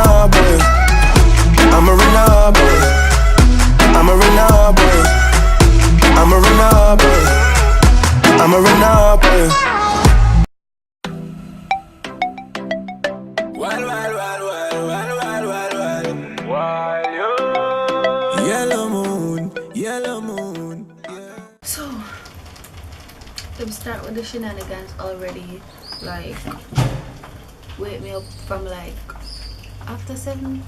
renal boy. I'm a renal boy. I'm a renal boy. I'm a renal boy. I'm a renal boy. Wild, wild, wild, wild, wild, wild, wild, wild. Yellow moon, yellow moon. Yeah. So, to start with the shenanigans already. Like, wake me up from like after 7.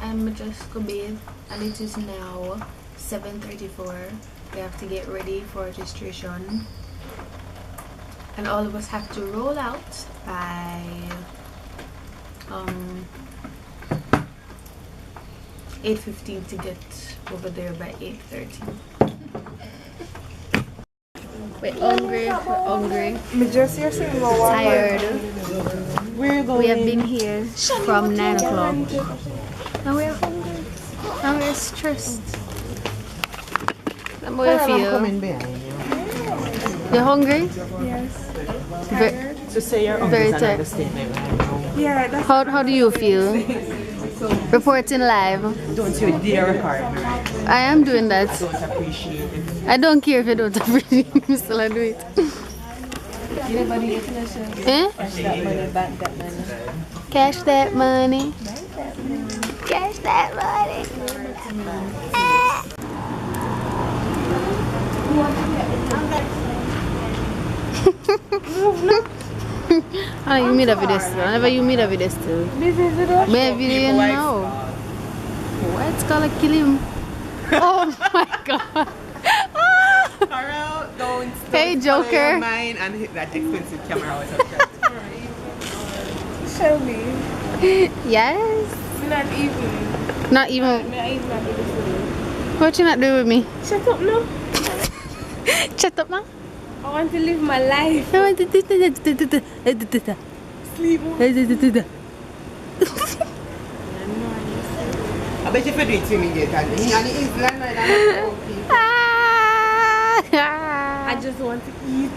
I'm just gonna bathe, and it is now 7:34. We have to get ready for registration, and all of us have to roll out by 8:15 to get over there by 8:30. We're hungry. Tired. We have been here from 9 o'clock. Now we're hungry. Now we're stressed. How do you feel? You're hungry? Yes. To say you're hungry is another statement. Yeah, that's How do you feel? Reporting live. Don't you dare record me. I am doing that. I don't appreciate it. I don't care if you don't appreciate it. I'm still do it. Eh? Cash that money. Cash that money. You meet up with this. Whenever you meet up with this too. Maybe you didn't know. What's gonna kill him? Oh my god. Don't Hey Joker. mine and hit that expensive camera out of Shelby. Yes. Not even. Not even. What you not doing with me? Shut up now. Shut up now. I want to live my life. I want to Sleep. I bet you for doing it to me yet. I just want to eat.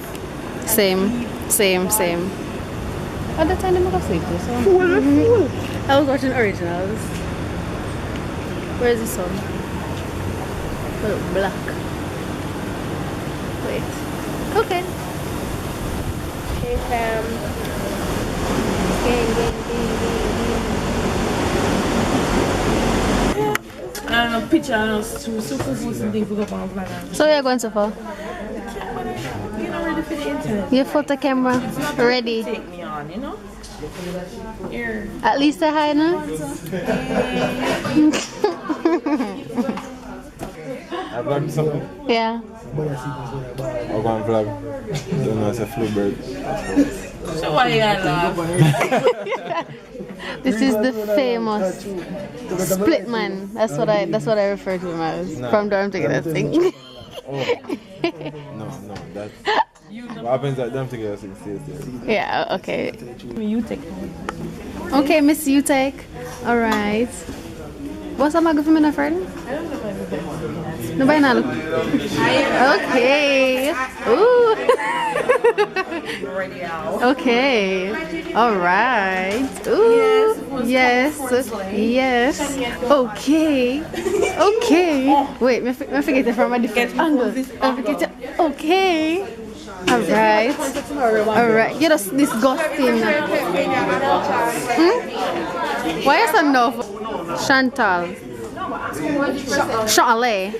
Same. At the time, I'm going to sleep too, so. I was watching originals. Where is the sun? Oh, black. Wait. Okay. Hey fam. Gang. I don't know, picture and us too. So something for go on vlog. So where are you going so far? You know, ready for the internet. Your photo camera ready. Take me on, you know? Here. At least say hi now. I vlogged something. Yeah. I go and vlog. Don't know, it's a flu bird. So why you gonna laugh? This is the famous split man. That's what I refer to him as. No. From Dorm Together thing. Oh. No, that's... What happens at them together since Yeah, okay. You take Okay, Miss You take. Alright. What's up, my good for me, friend? Nobody now look. Okay. Ooh. Okay. Alright. Ooh. Yes. Okay. Wait, I forget it from a different angle. Okay. Alright. You're just disgusting. Why is that no? Chantal. Chalet.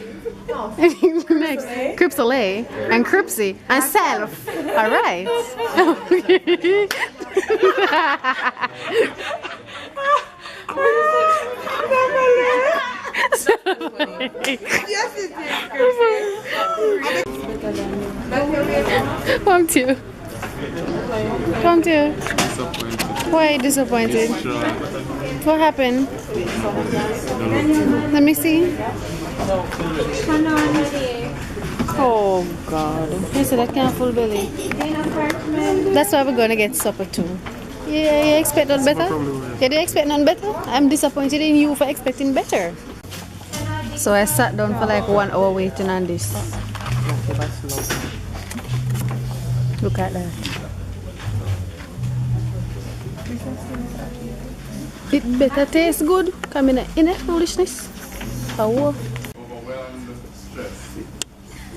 Next, Cripsole and Cripsy and Self. Alright. Come to. Why are you disappointed? What happened? Let me see. Oh God. You said I can't full belly. That's why we're gonna get supper too. Yeah, you expect none better? Yeah, do you expect none better? I'm disappointed in you for expecting better. So I sat down for like 1 hour waiting on this. Look at that. It better taste good. Come in a foolishness. Oh.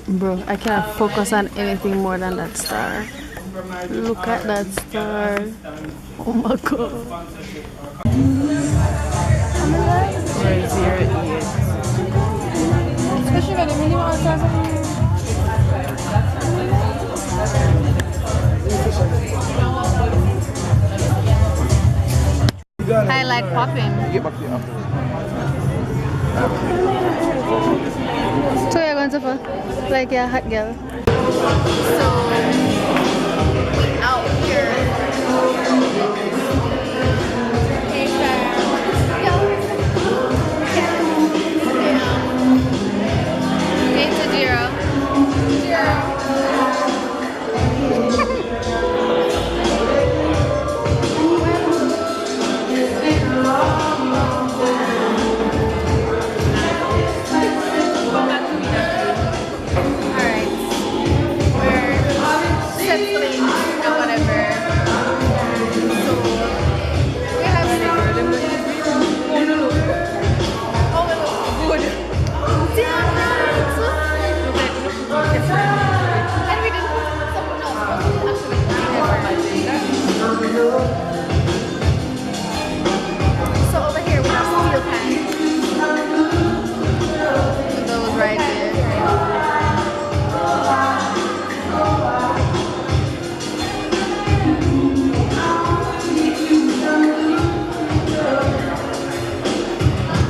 Bro, I can't focus on anything more than that star. Look at that star. Oh my god. We're 08. Especially when the minimum size. I like popping. Get back to you after. So you're going to for like a hot girl. So we out here.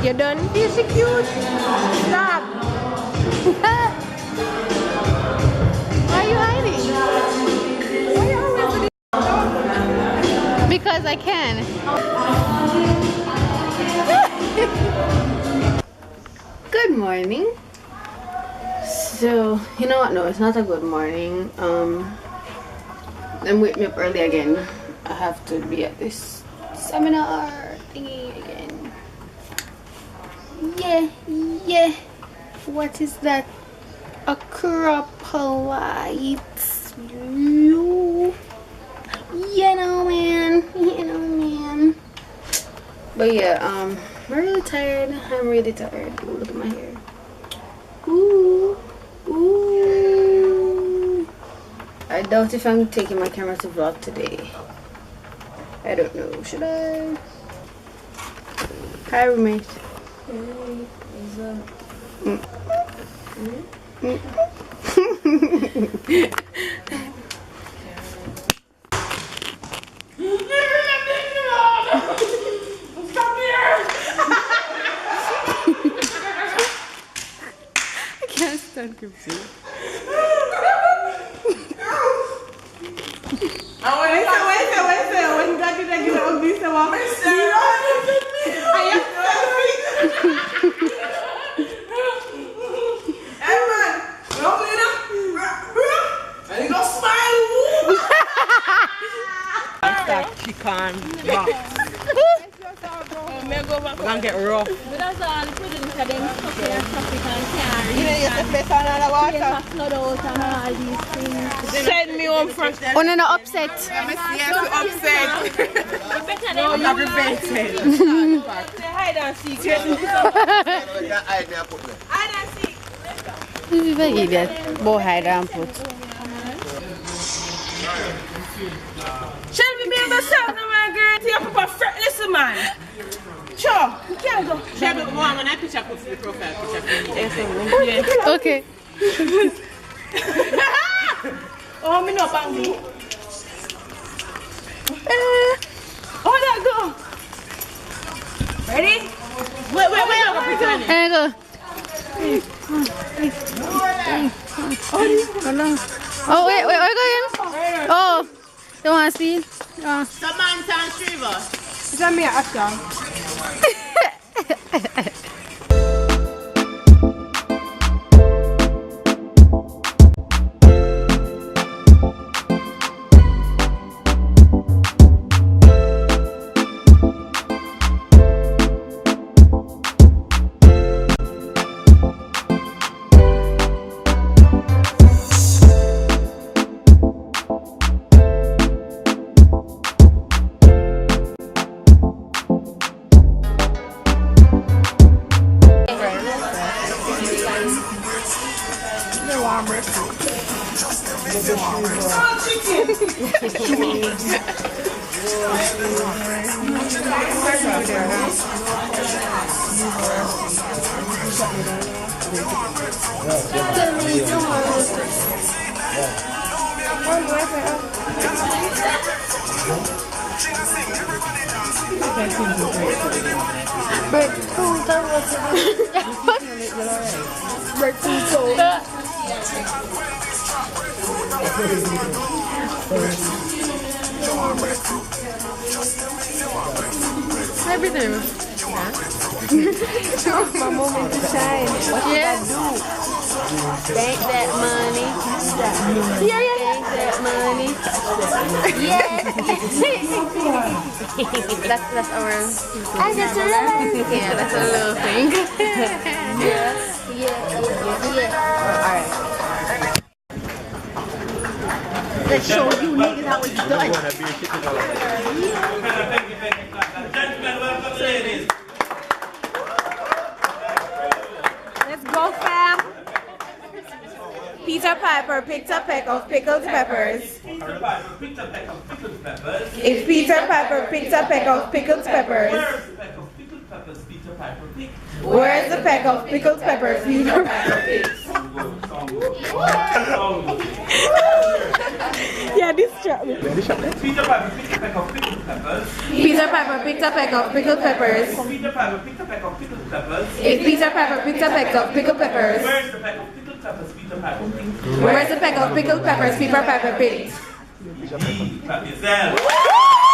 You done? Is she cute? Stop. Why are you hiding? Why you always do Because I can. Good morning. So, you know what? No, it's not a good morning. Then wake me up early again. I have to be at this seminar thingy again. Yeah. What is that? A cropolite. You know, man. But yeah, I'm really tired. Ooh, look at my hair. Ooh. I doubt if I'm taking my camera to vlog today. I don't know. Should I? Hi, roommate. I can't stand Kimchi. When God did I get out of this, I want chicken box. We're gonna get raw. But that's all the children for them stuff and stuff you can carry. You know, you have to place on all the water. Them flood out and all these things. Send me home from. Oh, no, upset. Yes, upset. Better No, than you're prevented. Hide and seek. Hide and seek. This is very idiot. Boy, hide and put. Shelby, be able to sell no man, girl. To your papa fretless man. Sure, you can't go. Shelby, go on when I picture put the profile picture. Okay. Oh, me no bangy. Oh, that go. Ready? Wait, I'm gonna pretend it. And go. Oh, wait, where going? Oh, you want to see? Samantha and Shriva. Is that me after? Everything. My moment to shine. What should I do? Bank that money. Yeah. Bank that money. Yes. That's our. I just realized. Yeah, that's a little thing. Yeah. Alright. Let's show you niggas how it's done. Gentlemen, welcome ladies. Let's go, fam. Peter Piper picked a peck of pickled peppers. Peter Piper picked a peck of pickled peppers. If Peter Piper picked a peck of pickled peppers, Where's the peck of pickled peppers Peter Piper picked? where's the peck of pickled peppers Peter Piper picked? Yeah, this trap me. Peter Piper picked a peck of pickled peppers. Peter Piper picked a peck of pickled peppers. Peter Piper picked a peck of pickled peppers. If Peter Piper picked a peck of pickled peppers, Where's the peck of pickled peppers Peter Piper picked? where's the peck of pickled peppers Peter Piper picked? Clap yourself.